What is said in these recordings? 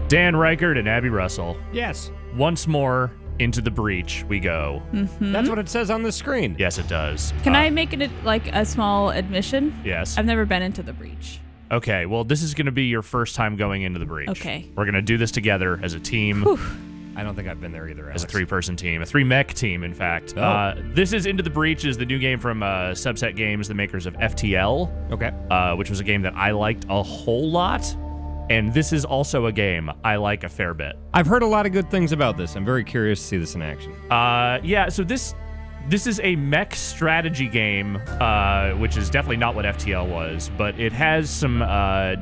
Dan Reichert and Abby Russell. Yes. Once more into the breach we go. That's what it says on the screen. Yes, it does. Can I make it like a small admission? Yes. I've never been into the breach. Okay, well, this is going to be your first time going into the breach. Okay. We're going to do this together as a team. Whew. I don't think I've been there either, Alex. As a 3-person team, a 3-mech team, in fact. Oh. This is Into the Breach, is the new game from Subset Games, the makers of FTL. Okay. Which was a game that I liked a whole lot. And this is also a game I like a fair bit. I've heard a lot of good things about this. I'm very curious to see this in action. Yeah, so this is a mech strategy game, which is definitely not what FTL was, but it has some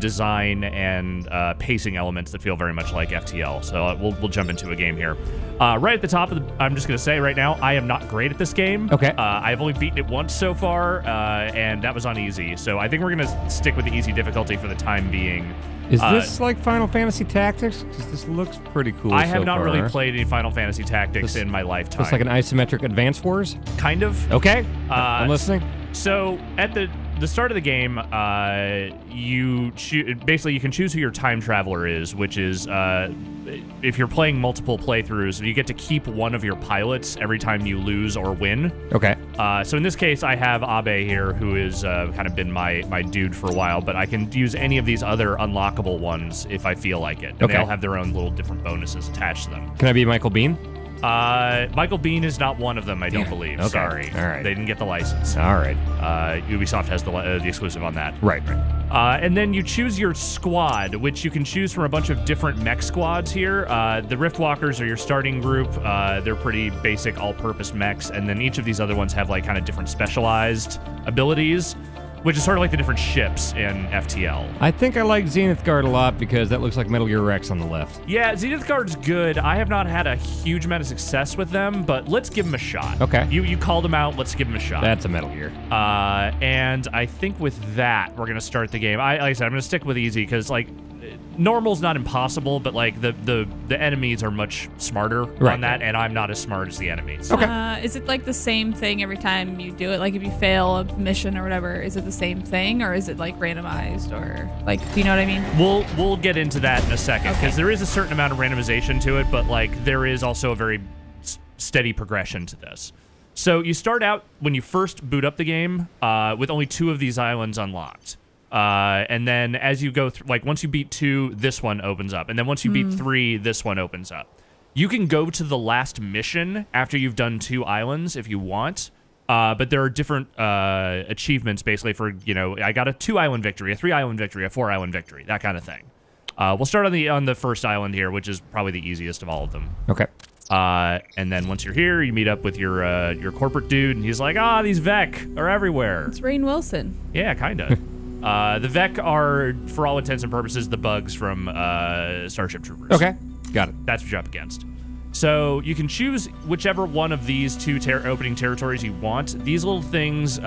design and pacing elements that feel very much like FTL. So we'll jump into a game here. Right at the top of I'm just going to say right now, I am not great at this game. Okay. I've only beaten it once so far, and that was on easy. So I think we're going to stick with the easy difficulty for the time being. Is this like Final Fantasy Tactics? Because this looks pretty cool. I have so not far. really played any Final Fantasy Tactics in my lifetime. It's like an isometric Advance Wars? Kind of. Okay. I'm listening. So at the start of the game, you can choose who your time traveler is, which is if you're playing multiple playthroughs, you get to keep one of your pilots every time you lose or win. Okay. So in this case, I have Abe here, who is kind of been my dude for a while, but I can use any of these other unlockable ones if I feel like it. And Okay. They all have their own little different bonuses attached to them. Can I be Michael Bean? Michael Bean is not one of them, I don't believe. Okay. Sorry. All right. They didn't get the license. All right. Ubisoft has the exclusive on that. Right. And then you choose your squad, which you can choose from a bunch of different mech squads here. The Riftwalkers are your starting group. They're pretty basic all-purpose mechs, and then each of these other ones have like kind of different specialized abilities, which is sort of like the different ships in FTL. I think I like Zenith Guard a lot because that looks like Metal Gear Rex on the left. Yeah, Zenith Guard's good. I have not had a huge amount of success with them, but let's give them a shot. Okay. You called them out. Let's give them a shot. That's a Metal Gear. And I think with that, we're going to start the game. Like I said, I'm going to stick with easy because, like, normal's not impossible, but, like, the enemies are much smarter on that, and I'm not as smart as the enemies. Okay. Is it like the same thing every time you do it? Like if you fail a mission or whatever, is it the same thing, or is it like randomized, or like, do you know what I mean? We'll get into that in a second because there is a certain amount of randomization to it, but, like, there is also a very steady progression to this. So you start out when you first boot up the game with only 2 of these islands unlocked. And then as you go through, like, once you beat 2, this one opens up. And then once you beat 3, this one opens up. You can go to the last mission after you've done 2 islands if you want. But there are different achievements, basically, for, you know, I got a 2-island victory, a 3-island victory, a 4-island victory, that kind of thing. We'll start on the first island here, which is probably the easiest of all of them. Okay. And then once you're here, you meet up with your corporate dude, and he's like, these Vec are everywhere. It's Rainn Wilson. Yeah, kind of. The Vec are, for all intents and purposes, the bugs from Starship Troopers. Okay. Got it. That's what you're up against. So you can choose whichever one of these 2 opening territories you want. These little things,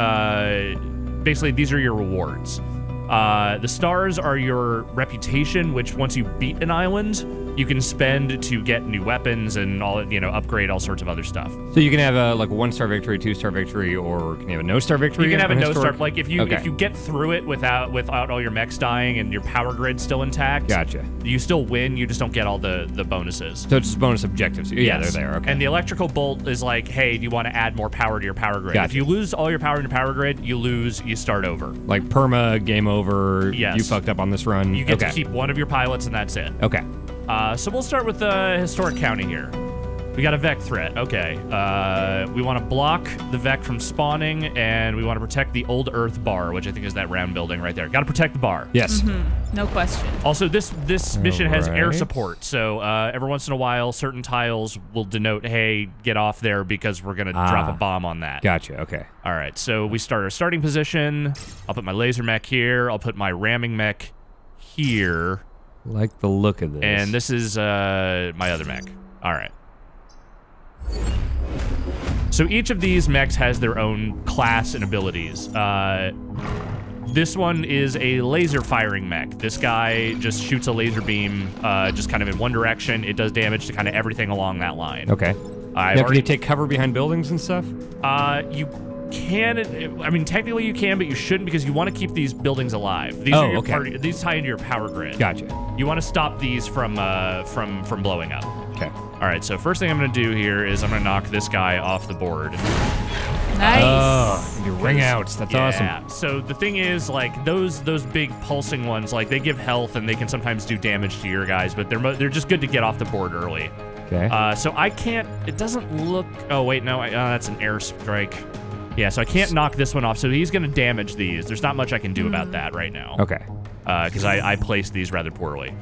basically, these are your rewards. The stars are your reputation, which once you beat an island, you can spend to get new weapons and upgrade all sorts of other stuff. So you can have a 1-star victory, 2-star victory, or can you have a no-star victory? You can have a no-star. historic? Like if you get through it without all your mechs dying and your power grid still intact. Gotcha. You still win. You just don't get all the bonuses. So it's just bonus objectives. Yeah, Yes. they're there. Okay. And the electrical bolt is like, hey, do you want to add more power to your power grid? Gotcha. If you lose all your power in your power grid, you lose. You start over. Like perma, game over. Yes. You fucked up on this run. You get to keep one of your pilots, and that's it. Okay. So we'll start with the historic county here. We got a Vec threat. Okay. We want to block the Vec from spawning, and we want to protect the Old Earth bar, which I think is that round building right there. Got to protect the bar. Yes. No question. Also, this mission has air Alright. support, so every once in a while, certain tiles will denote, hey, get off there because we're going to drop a bomb on that. Gotcha. Okay. All right, so we start our starting position. I'll put my laser mech here. I'll put my ramming mech here. Like the look of this. And this is my other mech. All right. So each of these mechs has their own class and abilities. This one is a laser firing mech. This guy just shoots a laser beam just kind of in one direction. It does damage to kind of everything along that line. Okay. I've Now, can already- you take cover behind buildings and stuff? You can. I mean, technically you can, but you shouldn't because you want to keep these buildings alive. These are your these tie into your power grid. Gotcha. You want to stop these from blowing up. Okay. All right. So first thing I'm going to do here is I'm going to knock this guy off the board. Nice. Oh, your ring outs. That's awesome. So the thing is, like those big pulsing ones, like they give health and they can sometimes do damage to your guys, but they're just good to get off the board early. Okay. So I can't. It doesn't look. Oh wait, no. That's an airstrike. Yeah. So I can't knock this one off. So he's going to damage these. There's not much I can do about that right now. Okay. Because I placed these rather poorly.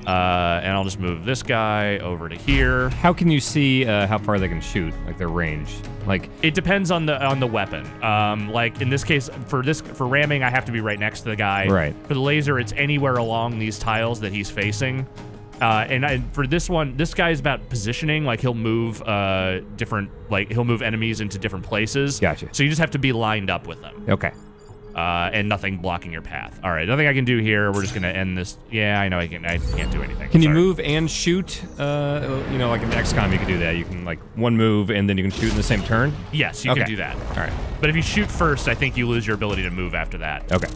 And I'll just move this guy over to here. How can you see how far they can shoot, like their range? Like it depends on the weapon. Like in this case, for ramming, I have to be right next to the guy. Right. For the laser, it's anywhere along these tiles that he's facing. For this one, this guy is about positioning. Like he'll move he'll move enemies into different places. Gotcha. So you just have to be lined up with them. okay. And nothing blocking your path. All right, nothing I can do here. We're just gonna end this. Yeah, I know I can't do anything. Can you Sorry. move and shoot? Like in XCOM, you can do that. You can like one move and then you can shoot in the same turn. Yes, you can do that. All right. But if you shoot first, I think you lose your ability to move after that. Okay.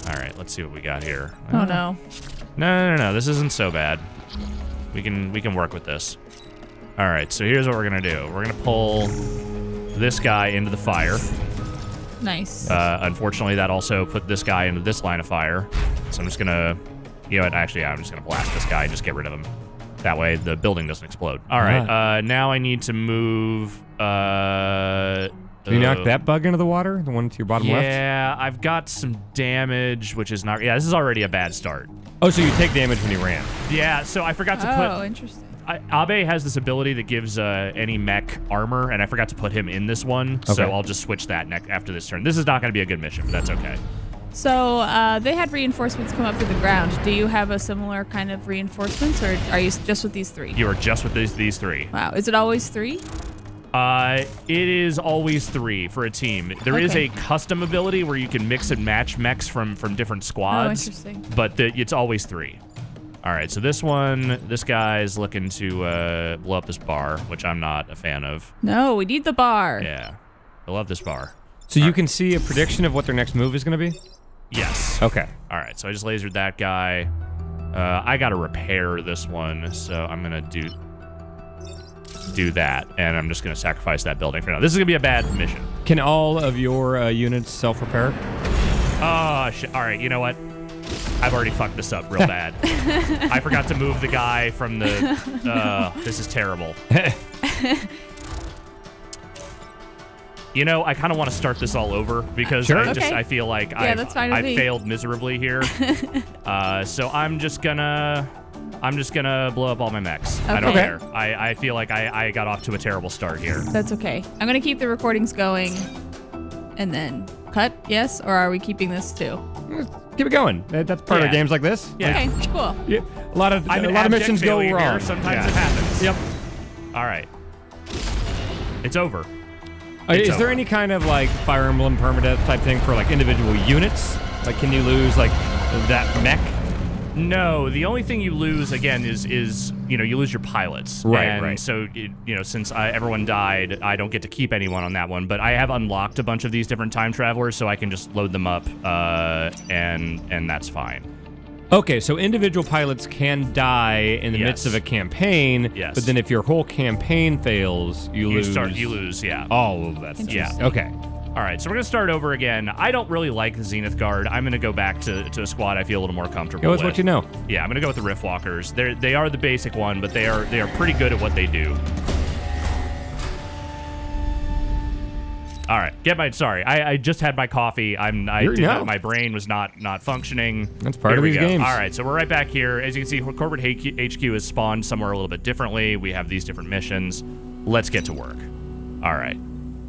All right, let's see what we got here. Oh no. No. This isn't so bad. We can work with this. All right, so here's what we're gonna do. We're gonna pull this guy into the fire. Nice. Unfortunately, that also put this guy into this line of fire. So I'm just gonna, actually, I'm just gonna blast this guy and just get rid of him. That way, the building doesn't explode. All right. Now I need to move. Can you knock that bug into the water? The one to your bottom left? Yeah, I've got some damage, which is not. Yeah, this is already a bad start. Oh, so you take damage when you ran? Yeah. So I forgot to put. Oh, interesting. Abe has this ability that gives any mech armor, and I forgot to put him in this one, so I'll just switch that after this turn. This is not going to be a good mission, but that's okay. So they had reinforcements come up through the ground. Do you have a similar kind of reinforcements, or are you just with these three? You are just with these three. Wow. Is it always three? It is always three for a team. There is a custom ability where you can mix and match mechs from different squads. Oh, interesting. But it's always three. All right, so this guy's looking to blow up this bar, which I'm not a fan of. No, we need the bar. Yeah, I love this bar. So you can see a prediction of what their next move is going to be? Yes. Okay. All right, so I just lasered that guy. I got to repair this one, so I'm going to do that, and I'm just going to sacrifice that building for now. This is going to be a bad mission. Can all of your units self-repair? Oh, shit. All right, you know what? I've already fucked this up real bad. I forgot to move the guy from the... this is terrible. I kind of want to start this all over because I feel like I failed miserably here. So I'm just gonna blow up all my mechs. Okay. I don't care. I feel like I got off to a terrible start here. That's okay. I'm going to keep the recordings going and then cut, yes? Or are we keeping this too? Keep it going. That's part of games like this. Yeah. Okay, cool. Yeah, a lot of missions go wrong. Here. Sometimes it happens. Yep. All right. It's over. Is there any kind of like Fire Emblem permadeath type thing for like individual units? Like, can you lose like that mech? No, the only thing you lose again is you lose your pilots. Right. So since everyone died, I don't get to keep anyone on that one. But I have unlocked a bunch of these different time travelers, so I can just load them up, and that's fine. Okay, so individual pilots can die in the midst of a campaign. Yes. But then if your whole campaign fails, you lose. You lose. Yeah. All of that stuff. Yeah. Okay. All right, so we're going to start over again. I don't really like the Zenith Guard. I'm going to go back to a squad I feel a little more comfortable with. What you know. Yeah, I'm going to go with the Rift Walkers. They are the basic one, but they are pretty good at what they do. All right, sorry. I just had my coffee. My brain was not functioning. That's part of these games. All right, so we're right back here. As you can see, corporate HQ is spawned somewhere a little bit differently. We have these different missions. Let's get to work. All right.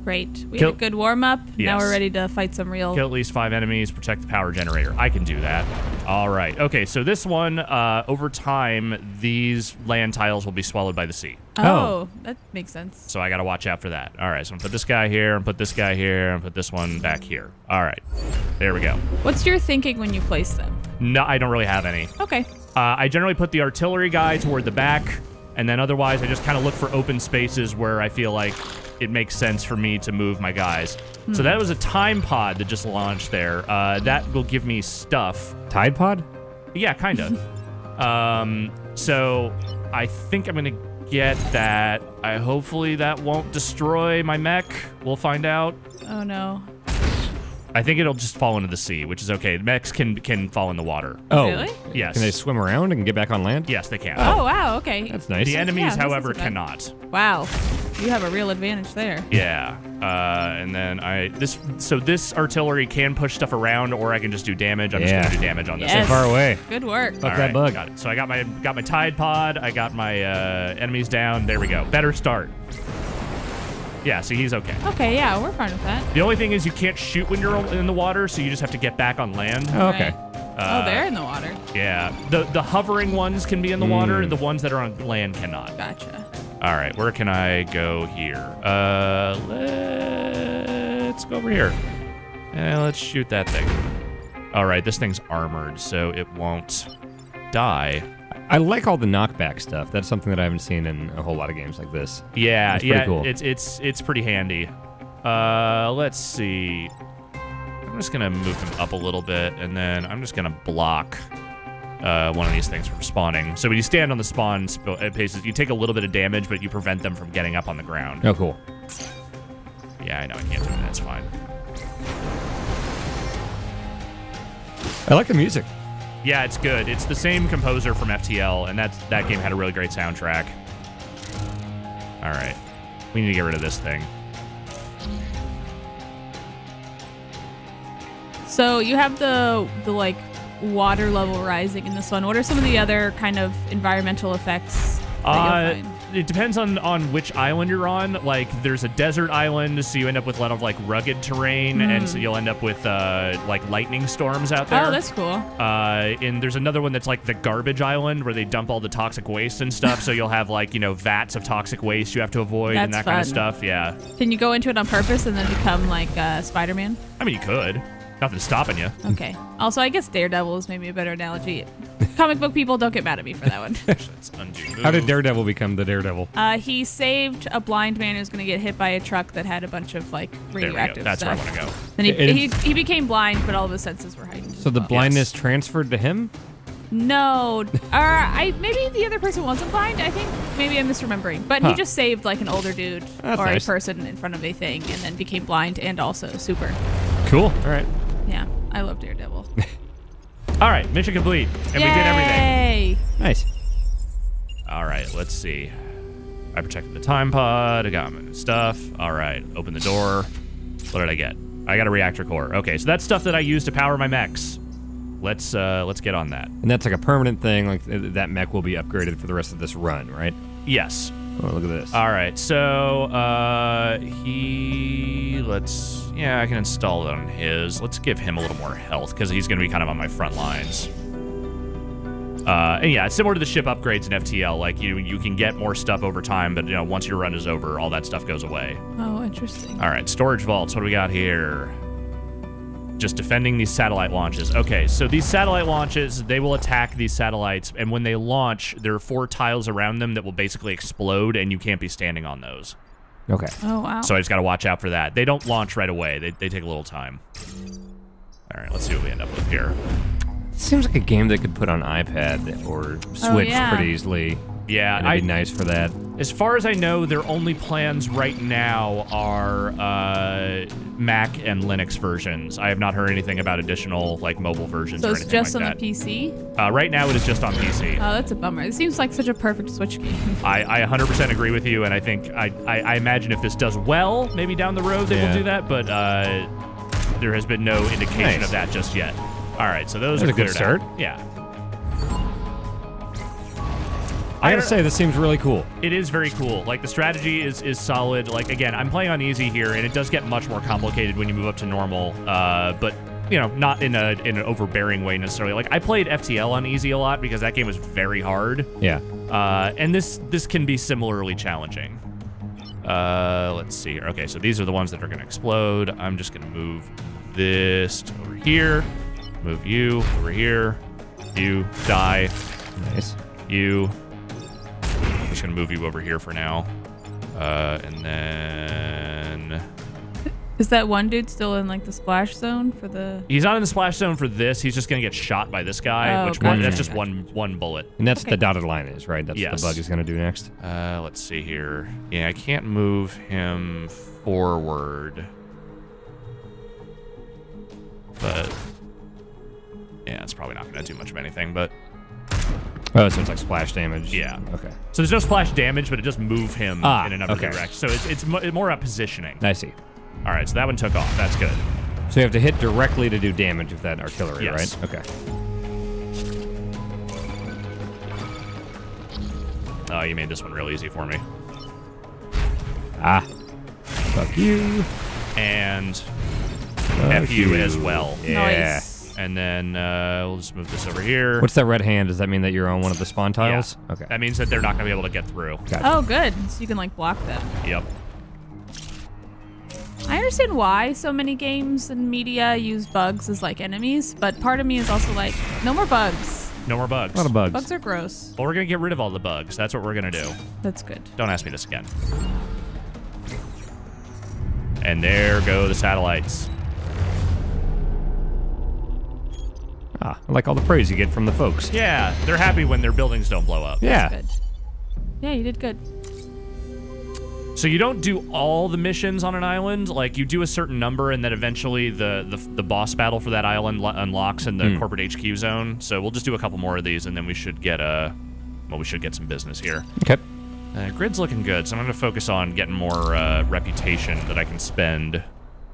Great. We had a good warm-up. Yes. Now we're ready to fight some real... Kill at least 5 enemies, protect the power generator. I can do that. All right. Okay, so this one, over time, these land tiles will be swallowed by the sea. Oh, that makes sense. So I got to watch out for that. All right, so I'm going to put this guy here, and put this guy here, and put this one back here. All right. There we go. What's your thinking when you place them? No, I don't really have any. Okay. I generally put the artillery guy toward the back, And then otherwise, I just kind of look for open spaces where I feel like it makes sense for me to move my guys. So that was a time pod that just launched there. That will give me stuff. Tide pod? Yeah, kind of. So I think I'm going to get that. Hopefully that won't destroy my mech. We'll find out. Oh, no. I think it'll just fall into the sea, which is okay. Mechs can fall in the water. Oh. Really? Yes. Can they swim around and get back on land? Yes, they can. Oh, wow. Okay. That's nice. The enemies, Yeah, however, this isn't bad. cannot. Wow. You have a real advantage there. Yeah. And then this artillery can push stuff around, or I can just do damage. I'm just Yeah. gonna do damage on this. Yes. Stay far away. Good work. Fuck All that right, bug. got it. So I got my Tide Pod. I got my enemies down. There we go. Better start. Yeah, see, he's okay. Okay, yeah, we're fine with that. The only thing is you can't shoot when you're in the water, so you just have to get back on land. Oh, okay. Right. They're in the water. Yeah. The hovering ones can be in the water. The ones that are on land cannot. Gotcha. All right, where can I go here? Let's go over here. And let's shoot that thing. All right, this thing's armored, so it won't die. I like all the knockback stuff. That's something that I haven't seen in a whole lot of games like this. Yeah, That's pretty cool. It's pretty handy. Let's see. I'm just gonna move him up a little bit, and then I'm just gonna block one of these things from spawning. So when you stand on the spawn paces, you take a little bit of damage, but you prevent them from getting up on the ground. Oh, cool. Yeah, I know I can't do it. That's fine. I like the music. Yeah, it's good. It's the same composer from FTL, and that game had a really great soundtrack. All right, we need to get rid of this thing. So you have the like water level rising in this one. What are some of the other kind of environmental effects that you'll find? It depends on which island you're on. Like, there's a desert island, so you end up with a lot of like rugged terrain, and so you'll end up with like lightning storms out there. Oh, that's cool. And there's another one that's like the garbage island, where they dump all the toxic waste and stuff. So you'll have like, vats of toxic waste you have to avoid and That's that kind of fun. stuff. Yeah. Can you go into it on purpose and then become like Spider-Man? I mean, you could. Nothing's stopping you. Okay. Also, I guess Daredevil is maybe a better analogy. Comic book people, don't get mad at me for that one. Let's undo move. How did Daredevil become the Daredevil? He saved a blind man who was going to get hit by a truck that had a bunch of like There we go. radioactive That's stuff. where I want to go. Then It he became blind, but all of his senses were heightened. So the blindness transferred to him? No, maybe the other person wasn't blind. I think maybe I'm misremembering, but he just saved like an older dude That's or nice. a person in front of a thing, and then became blind and also super. Cool. All right. Yeah, I love Daredevil. All right, mission complete, and we did everything. Yay! Nice. All right, let's see. I protected the time pod. I got my stuff. All right, open the door. What did I get? I got a reactor core. Okay, so that's stuff that I use to power my mechs. Let's get on that. And that's like a permanent thing. Like that mech will be upgraded for the rest of this run, right? Yes. Oh, look at this. All right, so I can install it on his. Let's give him a little more health because he's going to be kind of on my front lines. And yeah, it's similar to the ship upgrades in FTL. Like you can get more stuff over time, but once your run is over, all that stuff goes away. Oh, interesting. All right, storage vaults. What do we got here? Just defending these satellite launches. Okay, so these satellite launches, they will attack these satellites, and when they launch, there are 4 tiles around them that will basically explode, and you can't be standing on those. Okay. Oh, wow. So I just got to watch out for that. They don't launch right away. They take a little time. All right, let's see what we end up with here. Seems like a game they could put on iPad or Switch yeah. pretty easily. Yeah, It'd be nice for that. As far as I know, their only plans right now are Mac and Linux versions. I have not heard anything about additional mobile versions So or it's anything just like on that. the PC? Right now, it is just on PC. Oh, that's a bummer. It seems like such a perfect Switch game. I 100% agree with you, and I think I imagine if this does well, maybe down the road they will do that, but there has been no indication of that just yet. All right, so those That's are a good cleared start. out. Yeah. I gotta say, this seems really cool. It is very cool. Like, the strategy is solid. Like, again, I'm playing on easy here, and it does get much more complicated when you move up to normal. But not in an overbearing way necessarily. Like, I played FTL on easy a lot because that game was very hard. Yeah. And this can be similarly challenging. Let's see here. Okay, so these are the ones that are going to explode. I'm just going to move this over here. Move you over here. You die. Nice. You just gonna move you over here for now, and then. Is that one dude still in like the splash zone for the? He's not in the splash zone for this. He's just gonna get shot by this guy, which that's just one bullet. And that's what the dotted line is, right? That's what the bug is gonna do next. Let's see here. Yeah, I can't move him forward, but yeah, it's probably not gonna do much of anything. But oh, so it's like splash damage. Yeah. Okay. So there's no splash damage, but it does move him in another direction. So it's more about positioning. I see. All right, so that one took off. That's good. So you have to hit directly to do damage with that artillery, right? Okay. Oh, you made this one real easy for me. Ah. Fuck you. And F you as well. Yeah. Nice. And then we'll just move this over here. What's that red hand? Does that mean that you're on one of the spawn tiles? Yeah. Okay. That means that they're not going to be able to get through. Gotcha. Oh, good. So you can like block them. Yep. I understand why so many games and media use bugs as like enemies, but part of me is also like, no more bugs. No more bugs. A lot of bugs. Bugs are gross. Well, we're going to get rid of all the bugs. That's what we're going to do. That's good. Don't ask me this again. And there go the satellites. Ah, I like all the praise you get from the folks. Yeah, they're happy when their buildings don't blow up. Yeah. Good. Yeah, you did good. So you don't do all the missions on an island. Like, you do a certain number, and then eventually the boss battle for that island unlocks in the corporate HQ zone. So we'll just do a couple more of these, and then we should get we should get some business here. Okay. Grid's looking good, so I'm going to focus on getting more reputation that I can spend.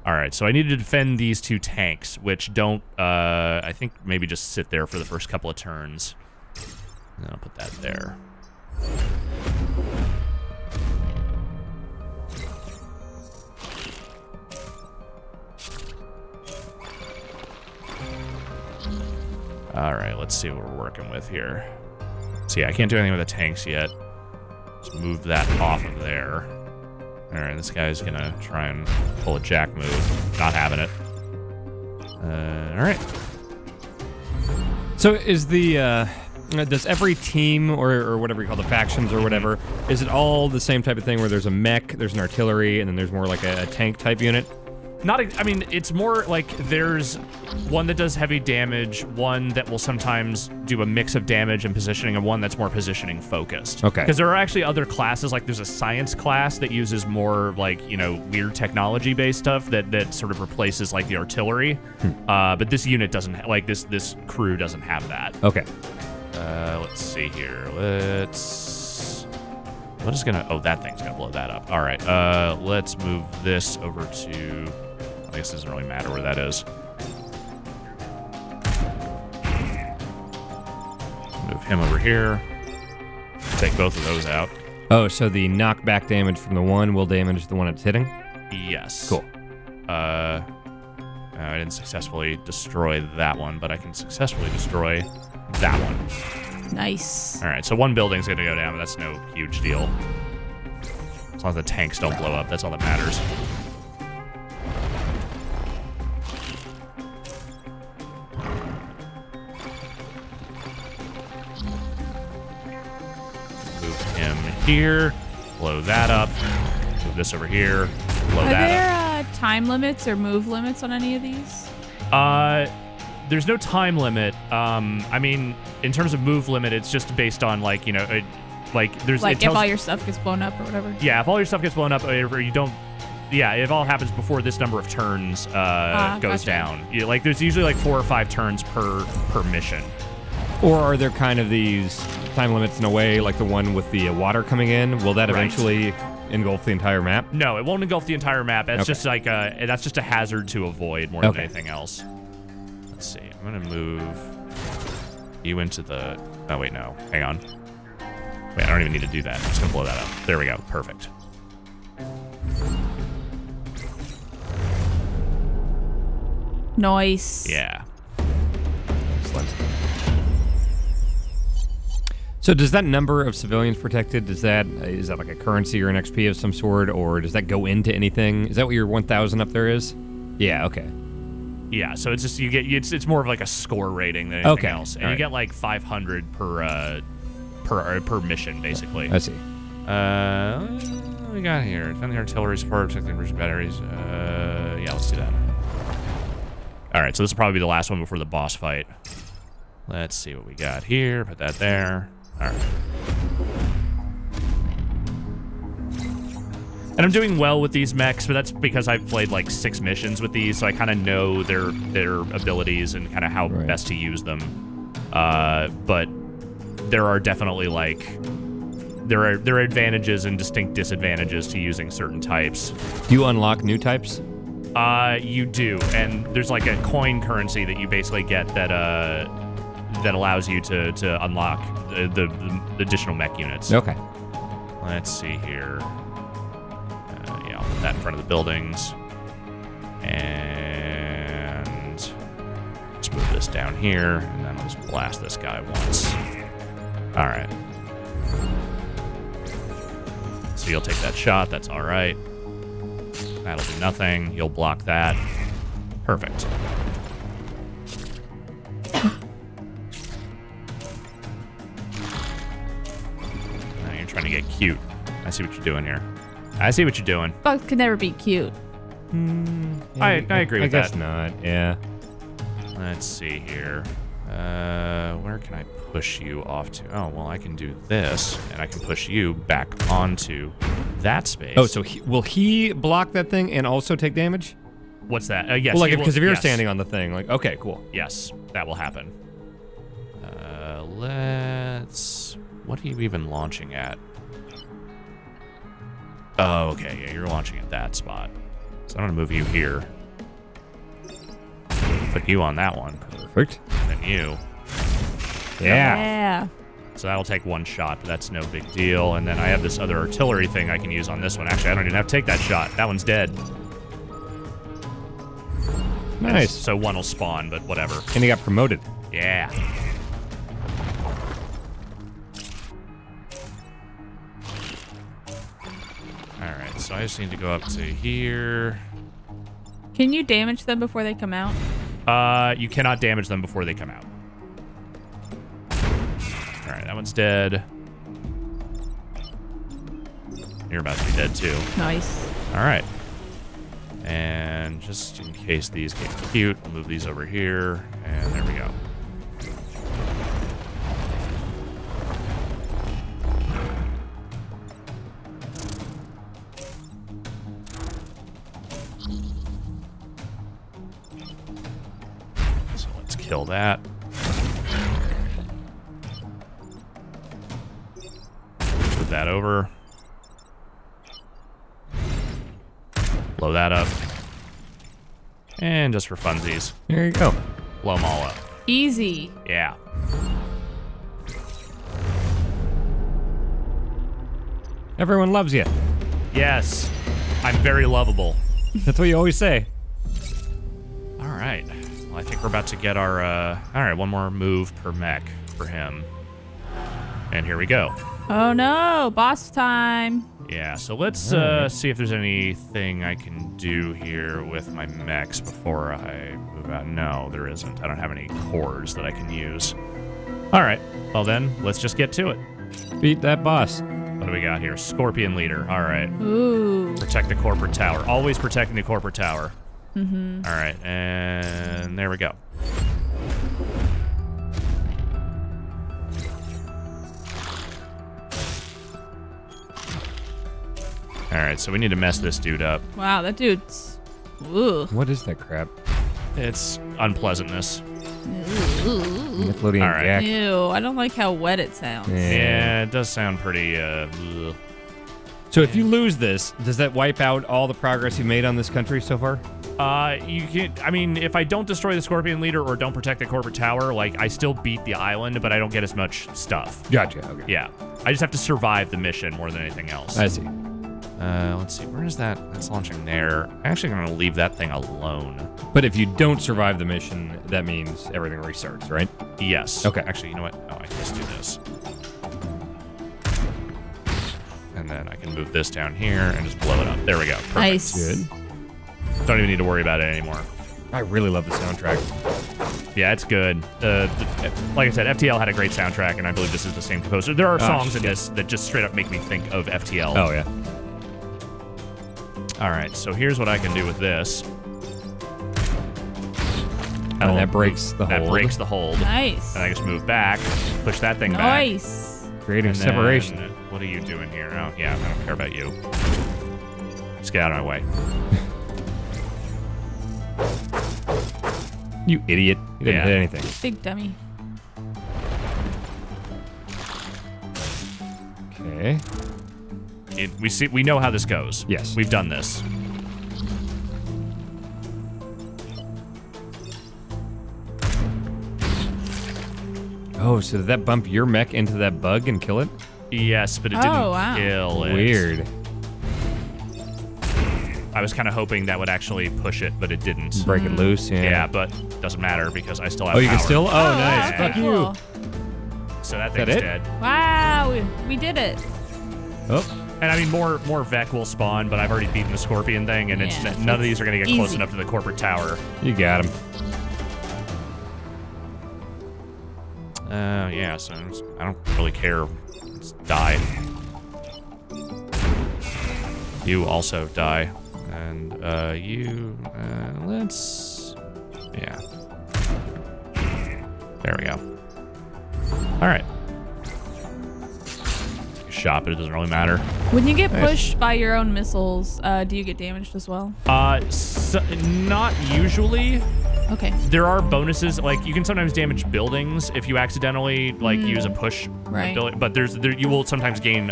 All right, so I need to defend these two tanks, which don't, I think maybe just sit there for the first couple of turns. And then I'll put that there. All right, let's see what we're working with here. So yeah, I can't do anything with the tanks yet. Let's move that off of there. All right, this guy's gonna try and pull a jack move. Not having it. All right. So is the, does every team or whatever you call the factions or whatever, is it all the same type of thing where there's a mech, there's an artillery, and then there's more like a tank type unit? I mean, it's more like there's one that does heavy damage, one that will sometimes do a mix of damage and positioning, and one that's more positioning focused. Okay. Because there are actually other classes, like there's a science class that uses more like, you know, weird technology-based stuff that sort of replaces like the artillery. But this unit doesn't, like this crew doesn't have that. Okay. Let's see here. What is gonna, oh, that thing's gonna blow that up. All right, let's move this over to, I guess it doesn't really matter where that is. Move him over here. Take both of those out. Oh, so the knockback damage from the one will damage the one it's hitting? Yes. Cool. I didn't successfully destroy that one, but I can successfully destroy that one. Nice. All right, so one building's gonna go down, but that's no huge deal. As long as the tanks don't blow up, that's all that matters. Move him here, blow that up. Move this over here, blow Are that up. there time limits or move limits on any of these? There's no time limit. I mean, in terms of move limit, it's just based on like, you know, there's like if all your stuff gets blown up or whatever. Yeah, if all your stuff gets blown up, or you don't. Yeah, it all happens before this number of turns goes down. Like there's usually like 4 or 5 turns per mission. Or are there kind of these time limits in a way, like the one with the water coming in? Will that eventually engulf the entire map? No, it won't engulf the entire map. It's just like that's just a hazard to avoid more than anything else. Let's see. I'm gonna move you into the. Oh wait, no. Hang on. Wait, I don't even need to do that. I'm just gonna blow that up. There we go. Perfect. Nice. Yeah. Excellent. So does that number of civilians protected, is that like a currency or an XP of some sort, or does that go into anything? Is that what your 1,000 up there is? Yeah, okay. Yeah, so it's just you get it's more of like a score rating than anything else, and you get like 500 per mission basically. I see. What we got here? Defend the artillery support, protect the emergency batteries. Yeah, let's do that. All right, so this will probably be the last one before the boss fight. Let's see what we got here. Put that there. All right. And I'm doing well with these mechs, but that's because I've played like 6 missions with these, so I kind of know their abilities and kind of how best to use them. But there are definitely like there are advantages and distinct disadvantages to using certain types. Do you unlock new types? You do, and there's like a coin currency that you basically get that that allows you to unlock the additional mech units. Okay. Let's see here. Yeah, I'll put that in front of the buildings, and let's move this down here, and then I'll just blast this guy once. All right. So you'll take that shot. That's all right. That'll do nothing. You'll block that. Perfect. Now you're trying to get cute. I see what you're doing here. I see what you're doing. Bugs can never be cute. I agree with that. I guess not. Yeah. Let's see here. Where can I push you off to? Oh, well, I can do this, and I can push you back onto that space. Oh, so will he block that thing and also take damage? What's that? Yes. Well, like, he will- because if you're yes. standing on the thing, like, okay, cool. Yes, that will happen. Let's... What are you even launching at? Oh, okay. Yeah, you're launching at that spot. So I'm going to move you here. Put you on that one. Perfect. And then you. Yeah. So that'll take one shot, but that's no big deal. And then I have this other artillery thing I can use on this one. Actually, I don't even have to take that shot. That one's dead. Nice. So one will spawn, but whatever. And he got promoted. Yeah. Alright, so I just need to go up to here. Can you damage them before they come out? You cannot damage them before they come out. Alright, that one's dead. You're about to be dead too. Nice. Alright. And just in case these get cute, we'll move these over here. And there we go. So let's kill that. Move that over. Blow that up. And just for funsies, There you go. blow them all up. Easy. Yeah. Everyone loves you. Yes. I'm very lovable. That's what you always say. All right. Well, I think we're about to get our... all right, one more move per mech for him. And here we go. Oh no, boss time. Yeah, so let's see if there's anything I can do here with my mechs before I move out. No, there isn't. I don't have any cores that I can use. All right. Well, then, let's just get to it. Beat that boss. What do we got here? Scorpion Leader. All right. Ooh. Protect the corporate tower. Always protecting the corporate tower. Mm-hmm. All right, and there we go. All right, so we need to mess this dude up. Wow, that dude's... Ooh. What is that crap? It's unpleasantness. Nickelodeon All right. Jack. Ew, I don't like how wet it sounds. Yeah, it does sound pretty, ugh. So if you lose this, does that wipe out all the progress you've made on this country so far? You can. I mean, if I don't destroy the Scorpion Leader or don't protect the corporate tower, like, I still beat the island, but I don't get as much stuff. Gotcha. Okay. Yeah. I just have to survive the mission more than anything else. I see. Let's see. Where is that? That's launching there. I'm actually going to leave that thing alone. But if you don't survive the mission, that means everything restarts, right? Yes. Okay. Actually, you know what? Oh, I can just do this. And then I can move this down here and just blow it up. There we go. Perfect. Nice. Good. Don't even need to worry about it anymore. I really love the soundtrack. Yeah, it's good. Like I said, FTL had a great soundtrack, and I believe this is the same composer. There are songs in this that just straight up make me think of FTL. Oh, yeah. All right, so here's what I can do with this. And that breaks the hold. That breaks the hold. Nice. And I just move back, push that thing back. Nice. Creating And separation. then, what are you doing here? Oh, yeah, I don't care about you. Just get out of my way. You idiot. You didn't Yeah. hit anything. Big dummy. Okay. We know how this goes. Yes. We've done this. Oh, so did that bump your mech into that bug and kill it? Yes, but it didn't wow. kill it. Weird. I was kind of hoping that would actually push it, but it didn't. Break it loose, yeah. Yeah, but doesn't matter because I still have Oh, you power. can still? Oh, nice. okay, Fuck cool. you. So that Is that thing's it? dead. Wow, we did it. Oh. And I mean, more Vec will spawn, but I've already beaten the Scorpion thing, and Yeah, none of these are going to get close easy. enough to the corporate tower. You got him. Yeah, so I don't really care. Just die. You also die. And, let's... Yeah. There we go. Alright. Take a shot, but it doesn't really matter. When you get Nice. pushed by your own missiles, do you get damaged as well? Not usually. Okay. There are bonuses, like you can sometimes damage buildings if you accidentally use a push Right. ability, but you will sometimes gain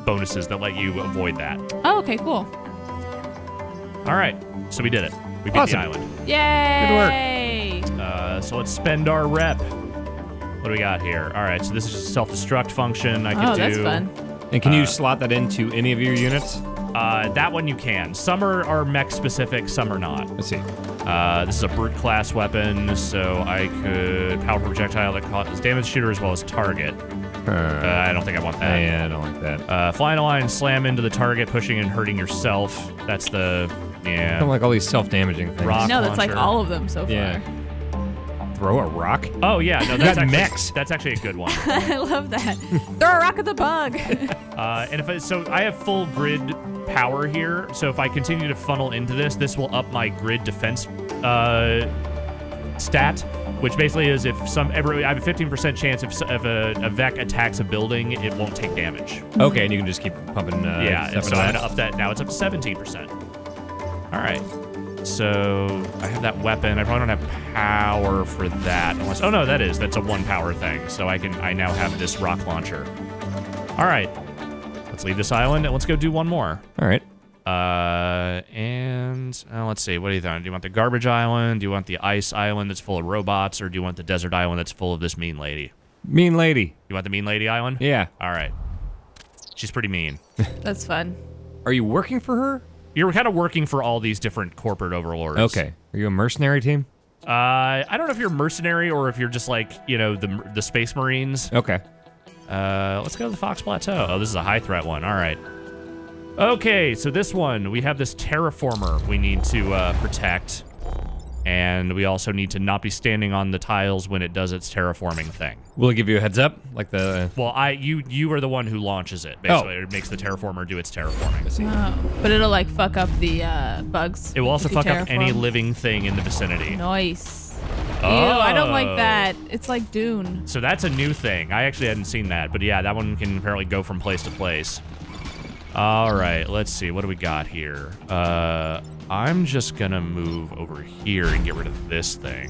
bonuses that let you avoid that. Oh, okay, cool. All right, so we did it. We beat Awesome. the island. Yay! So let's spend our rep. What do we got here? All right, so this is just a self-destruct function. I can Oh, do. that's fun. And can you slot that into any of your units? That one you can. Some are mech specific, some are not. Let's see. This is a brute class weapon, so I could powerful projectile that causes damage shooter as well as target. I don't think I want that. Yeah, I don't like that. Flying a line, slam into the target, pushing and hurting yourself. That's the I don't like all these self-damaging things. Rock No, that's like launcher. all of them so far. Yeah. Throw a rock? Oh yeah, no, got that's actually, mechs. that's actually a good one. I love that. Throw a rock at the bug. And so I have full grid power here. So if I continue to funnel into this will up my grid defense stat, which basically is if I have a 15% chance if a Vec attacks a building, it won't take damage. Okay, and you can just keep pumping. Yeah, and stuff so I'm into gonna up that. Now it's up to 17%. All right. So I have that weapon. I probably don't have power for that. Unless, oh no, that's a 1 power thing. So I now have this rock launcher. All right. Let's leave this island and let's go do one more. All right. And let's see. What do you think? Do you want the garbage island? Do you want the ice island that's full of robots, or do you want the desert island that's full of this mean lady? Mean lady. You want the mean lady island? Yeah. All right. She's pretty mean. That's fun. Are you working for her? You're kind of working for all these different corporate overlords. Okay. Are you a mercenary team? I don't know if you're mercenary or if you're just like, the Space Marines. Okay. Let's go to the Fox Plateau. Oh, this is a high threat one. All right. Okay, so this one, we have this terraformer we need to protect. And we also need to not be standing on the tiles when it does its terraforming thing. Will it give you a heads up? Like the... Well, you are the one who launches it, basically. It makes the terraformer do its terraforming. Oh, but it'll like fuck up the bugs. It will also if you fuck up any terraform. living thing in the vicinity. Nice. Oh. Ew, I don't like that. It's like Dune. So that's a new thing. I actually hadn't seen that, but yeah, that one can apparently go from place to place. All right, let's see. What do we got here? I'm just gonna move over here and get rid of this thing.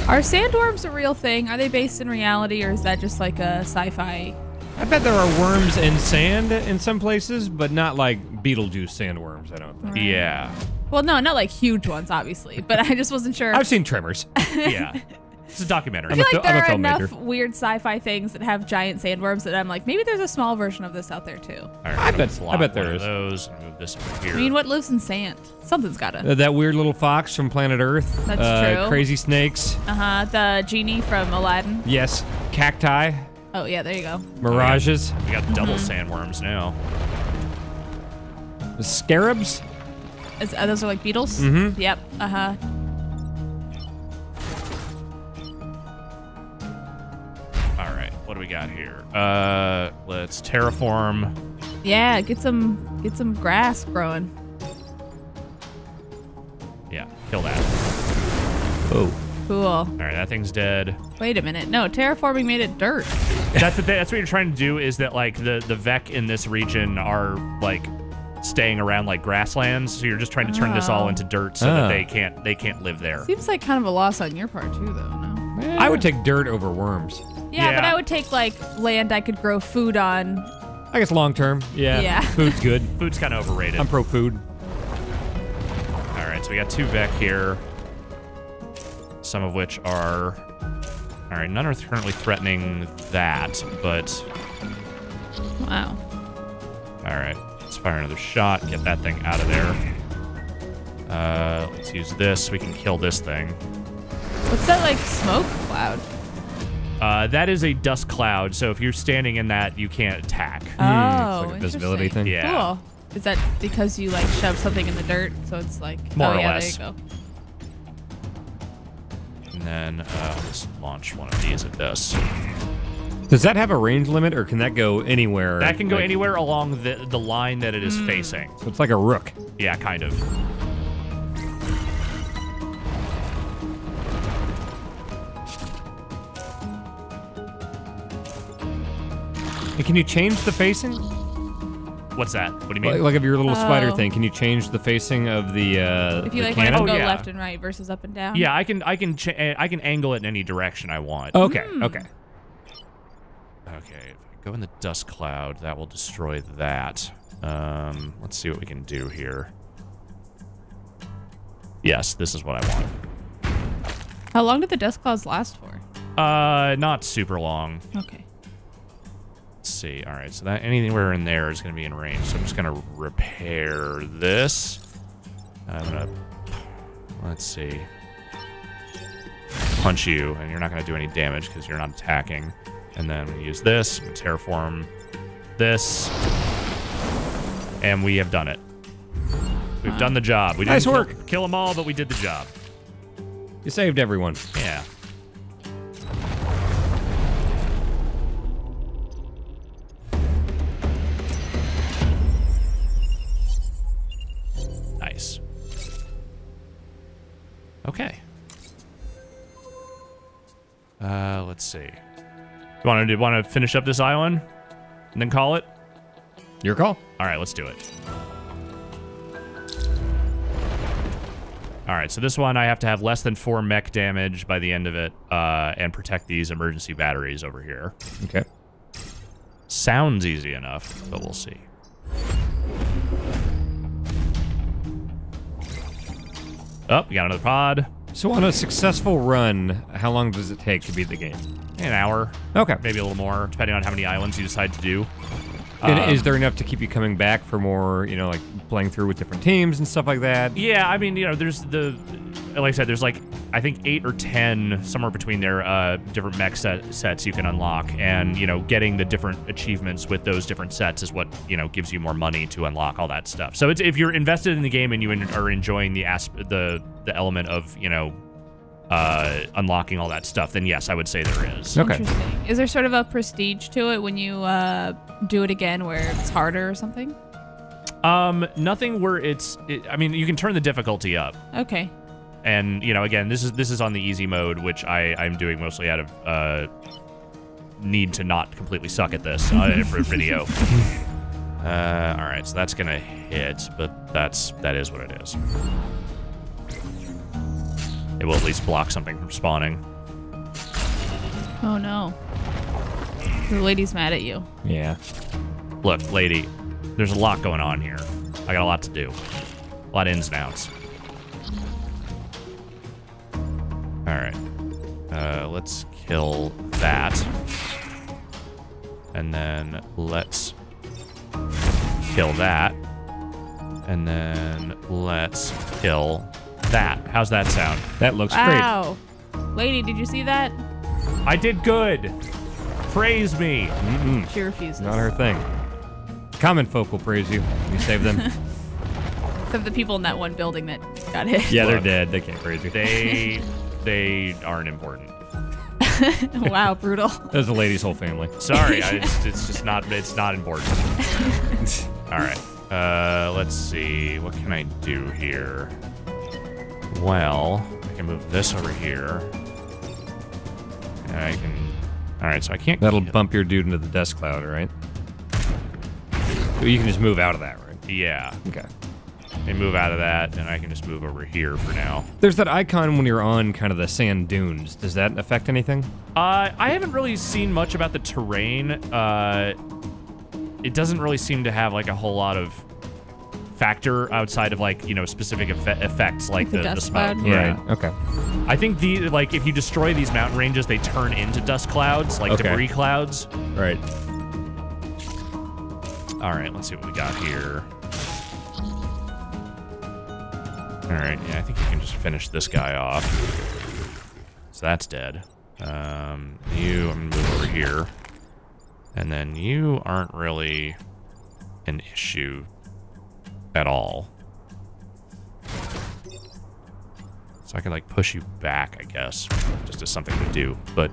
Are sandworms a real thing? Are they based in reality, or is that just like a sci-fi? I bet there are worms in sand in some places, but not like Beetlejuice sandworms, I don't think. Yeah. Well, no, not like huge ones, obviously, but I just wasn't sure. I've seen Tremors. Yeah. It's a documentary. I feel like I'm there a are enough filmmaker. weird sci-fi things that have giant sandworms that I'm like, maybe there's a small version of this out there too. All right, I bet slot there one of is. those and move this over here. I mean, what lives in sand? Something's gotta. That weird little fox from Planet Earth. That's true. Crazy snakes. The genie from Aladdin. Yes. Cacti. Oh yeah, there you go. Mirages. We got double sandworms now. The scarabs. Those are like beetles. Mhm. Yep. what do we got here? Let's terraform. Yeah, get some grass growing. Yeah, kill that. Oh. Cool. All right, that thing's dead. Wait a minute. No, terraforming made it dirt. That's the thing. That's what you're trying to do. Is that like the Vec in this region are like staying around like grasslands? So you're just trying to turn this all into dirt so that they can't live there. Seems like kind of a loss on your part too, though. No. I would take dirt over worms. Yeah, but I would take like land I could grow food on. I guess long term. Yeah. Yeah. Food's good. Food's kind of overrated. I'm pro food. All right, so we got 2 Vec here. Some of which are... All right, none are currently threatening that, but... Wow. All right, let's fire another shot, get that thing out of there. Let's use this. We can kill this thing. What's that, like, smoke cloud? That is a dust cloud, so if you're standing in that, you can't attack. Oh, It's like a visibility interesting. thing. Yeah. Cool. Is that because you, like, shove something in the dirt, so it's like... More oh, or yeah, less. there you go. And then let's launch one of these at this. Does that have a range limit, or can that go anywhere? That can go like- anywhere along the line that it is facing. So it's like a rook. Yeah, kind of. And can you change the facing? What's that? What do you mean? Like of your little spider Oh. thing, can you change the facing of the If you, the like, want cannon? to go yeah. left and right versus up and down. Yeah, I can angle it in any direction I want. Okay, okay. Okay, if I go in the dust cloud, that will destroy that. Let's see what we can do here. Yes, this is what I want. How long did the dust clouds last for? Not super long. Okay. Let's see. All right, so that anywhere in there is going to be in range. So I'm just going to repair this. I'm going to, let's see, punch you, and you're not going to do any damage because you're not attacking. And then we use this, we terraform this, and we have done it. We've done the job. We Nice didn't work. kill them all, but we did the job. You saved everyone. Yeah. Nice. Okay. Let's see. Want to finish up this island and then call it? Your call. All right, let's do it. All right, so this one I have to have less than 4 mech damage by the end of it, and protect these emergency batteries over here. Okay. Sounds easy enough, but we'll see. Oh, we got another pod. So on a successful run, how long does it take to beat the game? An hour, Okay. maybe a little more, depending on how many islands you decide to do. And is there enough to keep you coming back for more, you know, like playing through with different teams and stuff like that? Yeah, I mean, you know, there's like I said, there's like, I think 8 or 10, somewhere between there, different mech sets you can unlock. And, you know, getting the different achievements with those different sets is what, you know, gives you more money to unlock all that stuff. So it's, if you're invested in the game and you are enjoying the element of, you know, unlocking all that stuff, then yes, I would say there is. Okay. Interesting. Is there sort of a prestige to it when you do it again where it's harder or something? Nothing where I mean, you can turn the difficulty up. Okay. And, you know, again, this is on the easy mode, which I'm doing mostly out of need to not completely suck at this for video. All right, so that's gonna hit, but that is what it is. It will at least block something from spawning. Oh no. The lady's mad at you. Yeah. Look, lady, there's a lot going on here. I got a lot to do. A lot of ins and outs. All right. Let's kill that. And then let's kill that. And then let's kill that. How's that sound? That looks Wow. Lady, did you see that? I did good. Praise me. great. Mm-mm. She refuses. Not her thing. Common folk will praise you. You save them. Except the people in that one building that got hit. Yeah, they're Look. dead. They can't praise you. They aren't important. Wow, brutal. There's the lady's whole family. Sorry, it's not important. All right. Let's see. What can I do here? Well, I can move this over here. And I can... All right, so I can't... That'll bump your dude into the dust cloud, right? You can just move out of that, right? Yeah. Okay. And move out of that, and I can just move over here for now. There's that icon when you're on kind of the sand dunes. Does that affect anything? I haven't really seen much about the terrain. It doesn't really seem to have like a whole lot of factor outside of like, you know, specific effects like the dust smoke. cloud? Yeah. Right. Okay. I think if you destroy these mountain ranges, they turn into dust clouds, like debris clouds. Right. All right, let's see what we got here. All right, yeah, I think you can just finish this guy off. So that's dead. I'm gonna move over here. And then you aren't really an issue at all. So I can like push you back, I guess, just as something to do, but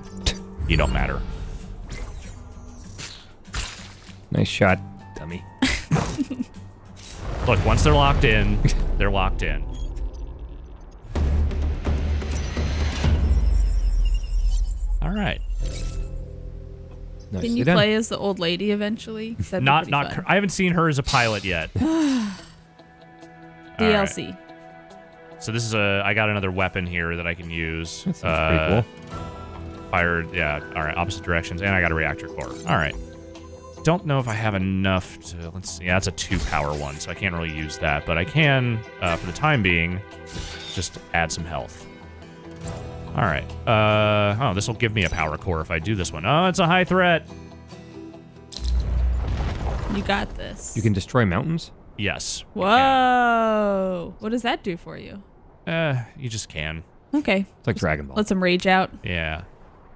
you don't matter. Nice shot, dummy. Look, once they're locked in, they're locked in. All right. Can you play as the old lady eventually? That'd be pretty fun. I haven't seen her as a pilot yet. DLC. Right. So this is I got another weapon here that I can use. That sounds pretty cool. Fired, yeah. All right, opposite directions, and I got a reactor core. All right. Don't know if I have enough to. Let's see. Yeah, it's a 2-power one, so I can't really use that, but I can, for the time being, just add some health. All right. Oh, this will give me a power core if I do this one. Oh, it's a high threat. You got this. You can destroy mountains? Yes. Whoa. What does that do for you? You just can. Okay. It's like Dragon Ball. Let some rage out. Yeah.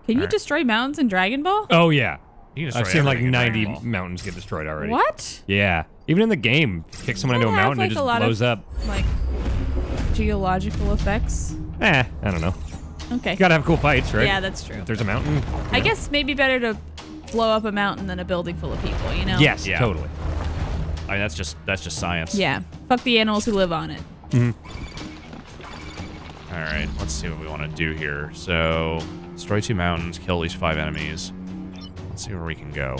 Can you destroy mountains in Dragon Ball? Oh, yeah. You can I've seen like everything in 90 Dragon Ball. mountains get destroyed already. What? Yeah. Even in the game, kick someone into a mountain, like it a just lot blows up. Like geological effects. I don't know. Okay. You gotta have cool fights, right? Yeah, that's true. If there's a mountain. I guess maybe better to blow up a mountain than a building full of people, you know? Yes, Yeah. totally. I mean, that's just science. Yeah. Fuck the animals who live on it. All right, let's see what we want to do here. So, destroy 2 mountains, kill at least 5 enemies. Let's see where we can go.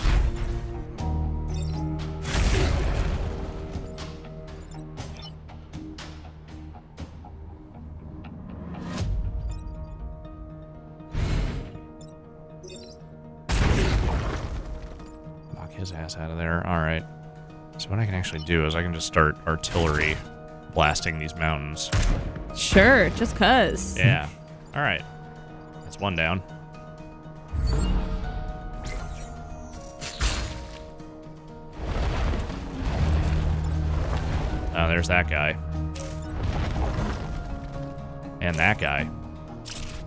Knock his ass out of there. All right. So what I can actually do is I can just start artillery blasting these mountains. Sure, just cuz. Yeah. All right. That's one down. Oh, there's that guy. And that guy.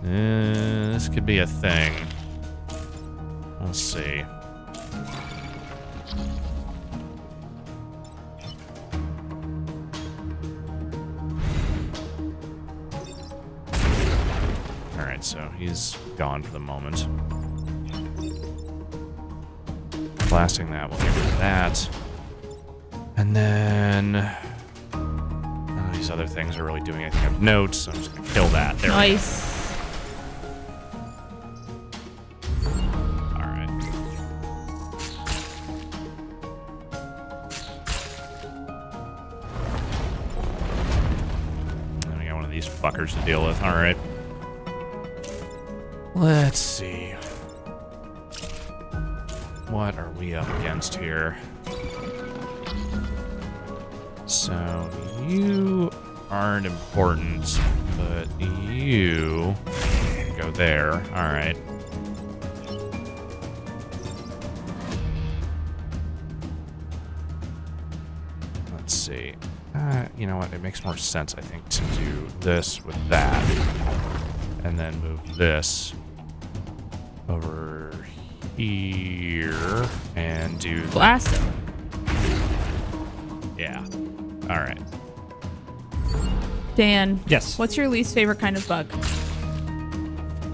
This could be a thing. We'll see. Alright, so he's gone for the moment. Blasting that, we'll get rid of that. And then... none of these other things are really doing anything of note, so I'm just gonna kill that. There we go. Nice. Alright. Then we got one of these fuckers to deal with. Alright. Let's see. What are we up against here? So, you aren't important, but you go there. Alright. Let's see. You know what? It makes more sense, I think, to do this with that. And then move this over here and do Blast him. Yeah. All right. Dan. Yes. What's your least favorite kind of bug?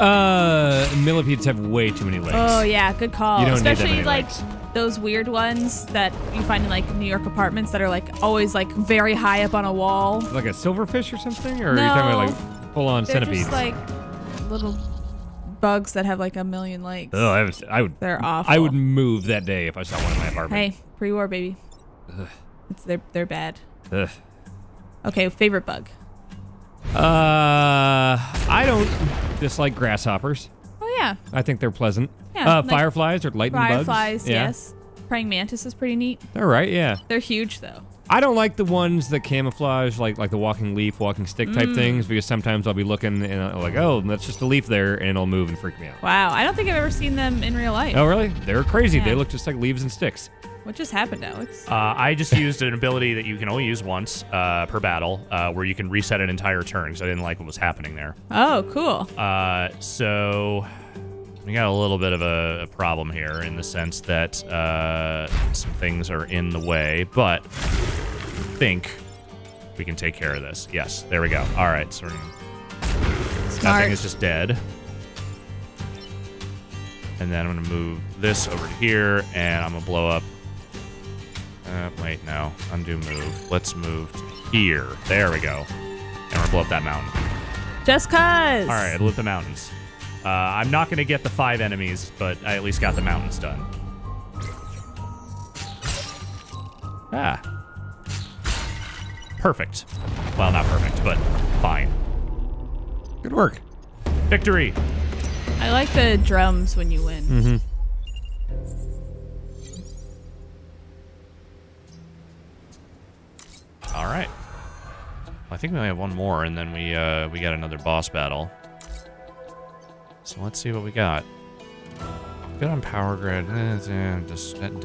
Millipedes have way too many legs. Oh yeah, good call. You don't need that Especially many like legs. those weird ones that you find in like New York apartments that are like always like very high up on a wall. Like a silverfish or something? Or No. are you talking about like full-on They're centipedes? just like little bugs that have like a million legs. Oh, I would. They're awful. I would move that day if I saw one in my apartment. Hey, pre-war baby. Ugh. They're bad. Ugh. Okay, favorite bug. I don't dislike grasshoppers. Oh yeah, I think they're pleasant. Yeah, like fireflies or lightning bugs. fireflies. Yeah. Yes. Praying mantis is pretty neat. All right, yeah. They're huge though. I don't like the ones that camouflage, like the walking leaf, walking stick type things, because sometimes I'll be looking and I'm like, oh, that's just a leaf there, and it'll move and freak me out. Wow, I don't think I've ever seen them in real life. Oh, really? They're crazy. Yeah. They look just like leaves and sticks. What just happened, Alex? I just used an ability that you can only use once per battle, where you can reset an entire turn, because I didn't like what was happening there. Oh, cool. So we got a little bit of a problem here in the sense that some things are in the way, but I think we can take care of this. Yes, there we go. All right, so that Smart. thing is just dead. And then I'm going to move this over to here, and I'm going to blow up. Wait, no. Undo move. Let's move to here. There we go. And we're going to blow up that mountain. Just cuz. All right, I blew up the mountains. I'm not going to get the 5 enemies, but I at least got the mountains done. Ah. Perfect. Well, not perfect, but fine. Good work. Victory. I like the drums when you win. Mm-hmm. All right. I think we only have one more, and then we got another boss battle. So let's see what we got. Good on Power Grid. What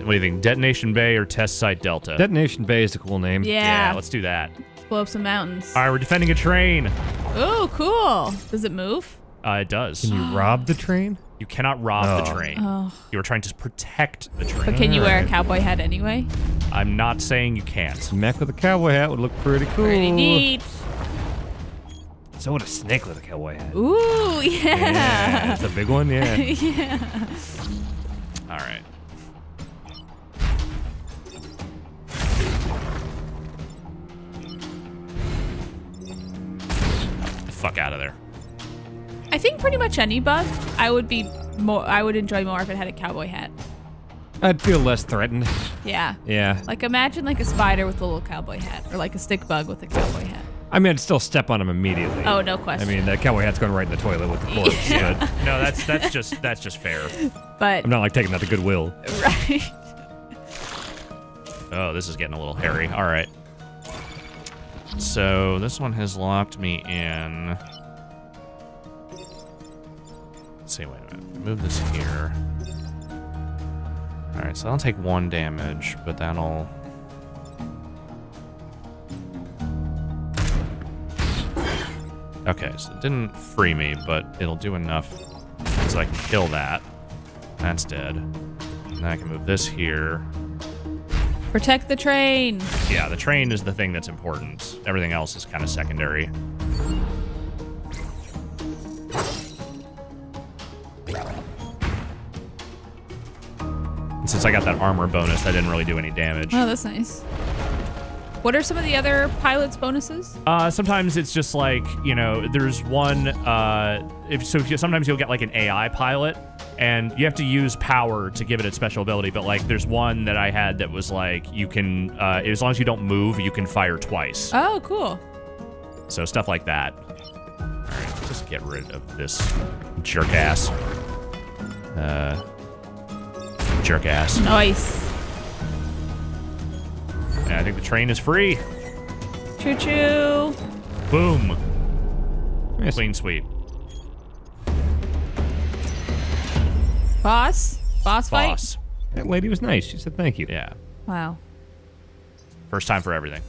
do you think? Detonation Bay or Test Site Delta? Detonation Bay is a cool name. Yeah. Let's do that. Blow up some mountains. All right, we're defending a train. Oh, cool. Does it move? It does. Can you rob the train? You cannot rob the Oh. train. Oh. You are trying to protect the train. But can you wear a Alright. cowboy hat anyway? I'm not saying you can't. Mech with a cowboy hat would look pretty cool. Pretty neat. So would a snake with a cowboy hat. Ooh, yeah. That's a big one, yeah. Yeah. All right. Fuck out of there. I think pretty much any bug I would enjoy more if it had a cowboy hat. I'd feel less threatened. Yeah. Yeah. Like imagine like a spider with a little cowboy hat or like a stick bug with a cowboy hat. I mean, I'd still step on him immediately. Oh, no I question. mean, that cowboy hat's going right in the toilet with the corpse, Yeah. but No, that's just fair. But I'm not like taking that to Goodwill. right. Oh, this is getting a little hairy. All right. So this one has locked me in. Let's see, wait a minute. Move this here. All right, so that'll take 1 damage, but that'll. Okay, so it didn't free me, but it'll do enough so I can kill that. That's dead. And then I can move this here. Protect the train. Yeah, the train is the thing that's important. Everything else is kind of secondary. And since I got that armor bonus, I didn't really do any damage. Oh, that's nice. What are some of the other pilot's bonuses? Sometimes it's just like, you know, there's one, sometimes you'll get like an AI pilot, and you have to use power to give it its special ability, but like there's one that I had that was like, you can, as long as you don't move, you can fire twice. Oh, cool. So stuff like that. All right, let's just get rid of this jerk ass. Jerk ass. Nice. And I think the train is free. Choo choo. Boom. Yes. Clean sweep. Boss fight. Boss. That lady was nice. She said thank you. Yeah. Wow. First time for everything.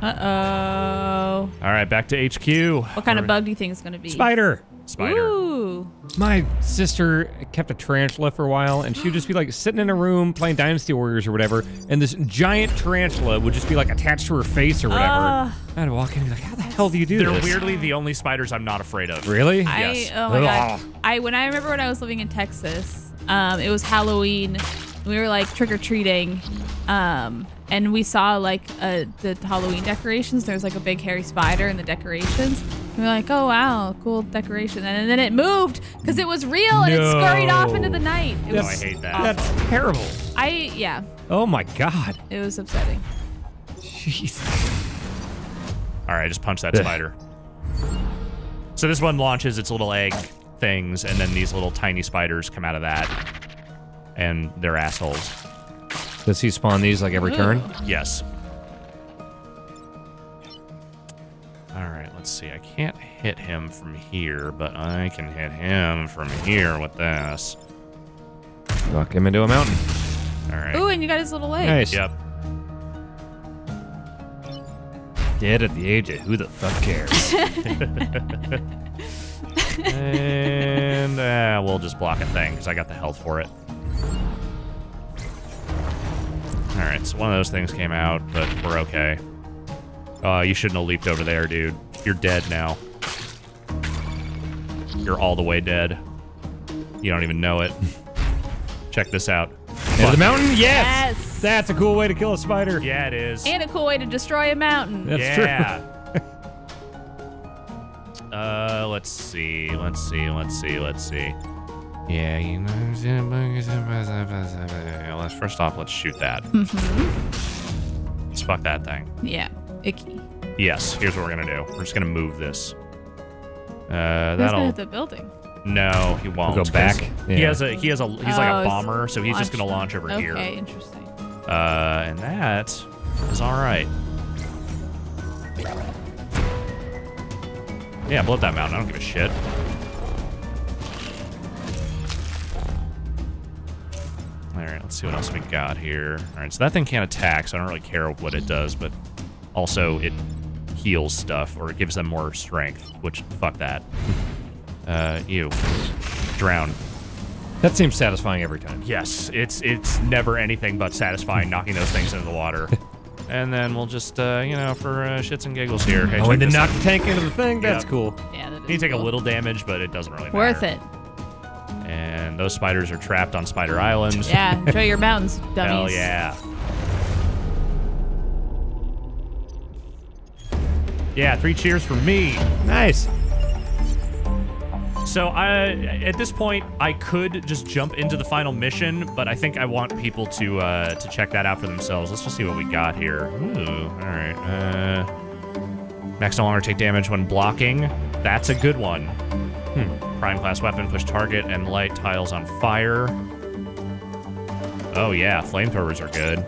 Uh-oh. All right, back to HQ. What kind of bug do you think it's going to be? Spider. Spider. Ooh. Ooh. My sister kept a tarantula for a while, and she would just be like sitting in a room playing Dynasty Warriors or whatever, and this giant tarantula would just be like attached to her face or whatever. I had to walk in and be like, how the hell do you do They're this? weirdly the only spiders I'm not afraid of. Really? Yes. Oh my god. I remember when I was living in Texas, it was Halloween. We were like trick or treating, and we saw like the Halloween decorations. There was like a big hairy spider in the decorations. We were like, oh wow, cool decoration. And then it moved because it was real and it scurried off into the night. It was I hate that. awful. That's terrible. Yeah. Oh my god. It was upsetting. Jeez. All right, just punch that spider. So this one launches its little egg things, and then these little tiny spiders come out of that, and they're assholes. Does he spawn these like every turn? Yes. All right, let's see. I can't hit him from here, but I can hit him from here with this. Knock him into a mountain. All right. Ooh, and you got his little leg. Nice. Yep. Dead at the age of who the fuck cares? And we'll just block a thing because I got the health for it. All right, so one of those things came out, but we're okay. You shouldn't have leaped over there, dude. You're dead now. You're all the way dead. You don't even know it. Check this out. Into the mountain? Yes! Yes. That's a cool way to kill a spider. Yeah, it is. And a cool way to destroy a mountain. That's yeah. Let's see. Yeah, you know. First off, let's shoot that. Let's fuck that thing. Yeah. Icky. Yes. Here's what we're gonna do. We're just gonna move this. Who's gonna That'll. hit the building? No, he won't. We'll go back. He's like a it's bomber, so he's just gonna launch over here. Okay, interesting. And that is all right. Yeah, blow up that mountain. I don't give a shit. All right, let's see what else we got here. All right, so that thing can't attack, so I don't really care what it does, but also it heals stuff, or it gives them more strength, which, fuck that. Ew. Drown. That seems satisfying every time. Yes, it's never anything but satisfying knocking those things into the water. And then we'll just, for shits and giggles here. Hey, Oh, and then check knock this the tank into the thing? That's Yep. cool. Yeah, that is You take a cool. little damage, but it doesn't really matter. Worth it. And those spiders are trapped on Spider Island. Yeah, enjoy your mountains, dummies. Hell yeah. Yeah, 3 cheers for me. Nice. So at this point, I could just jump into the final mission, but I think I want people to check that out for themselves. Let's just see what we got here. Ooh, all right. Max no longer take damage when blocking. That's a good one. Prime class weapon, push target and light tiles on fire. Oh yeah, flamethrowers are good.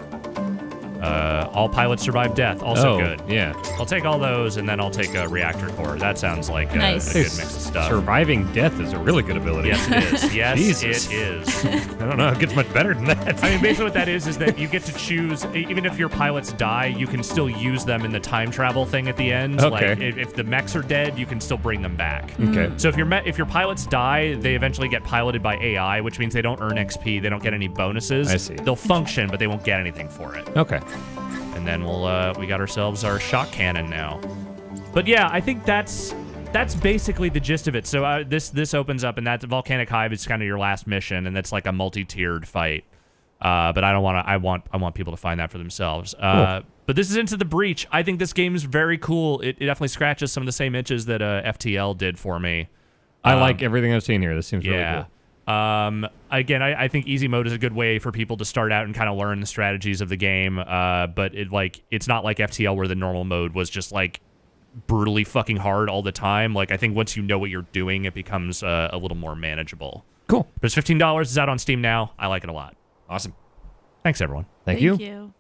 All pilots survive death, also good. Yeah. I'll take all those, and then I'll take a reactor core. That sounds like Nice. a good mix of stuff. Surviving death is a really good ability. Yes, it is. Yes, Jesus. it is. I don't know. It gets much better than that. I mean, basically what that is that you get to choose, even if your pilots die, you can still use them in the time travel thing at the end. Okay. Like, if the mechs are dead, you can still bring them back. Okay. So if your pilots die, they eventually get piloted by AI, which means they don't earn XP, they don't get any bonuses. I see. They'll function, but they won't get anything for it. Okay. And then we got ourselves our shock cannon now. But yeah, I think that's basically the gist of it. So this opens up, and that volcanic hive is kind of your last mission, and that's like a multi-tiered fight. But I don't want to. I want people to find that for themselves. Cool. But this is Into the Breach. I think this game is very cool. It definitely scratches some of the same itches that FTL did for me. I like everything I've seen here. This seems really cool. Again, I think easy mode is a good way for people to start out and kind of learn the strategies of the game. But it's not like FTL where the normal mode was just like brutally fucking hard all the time. Like I think once you know what you're doing, it becomes a little more manageable. Cool. But it's $15. It's out on Steam now. I like it a lot. Awesome. Thanks, everyone. Thank you. Thank you.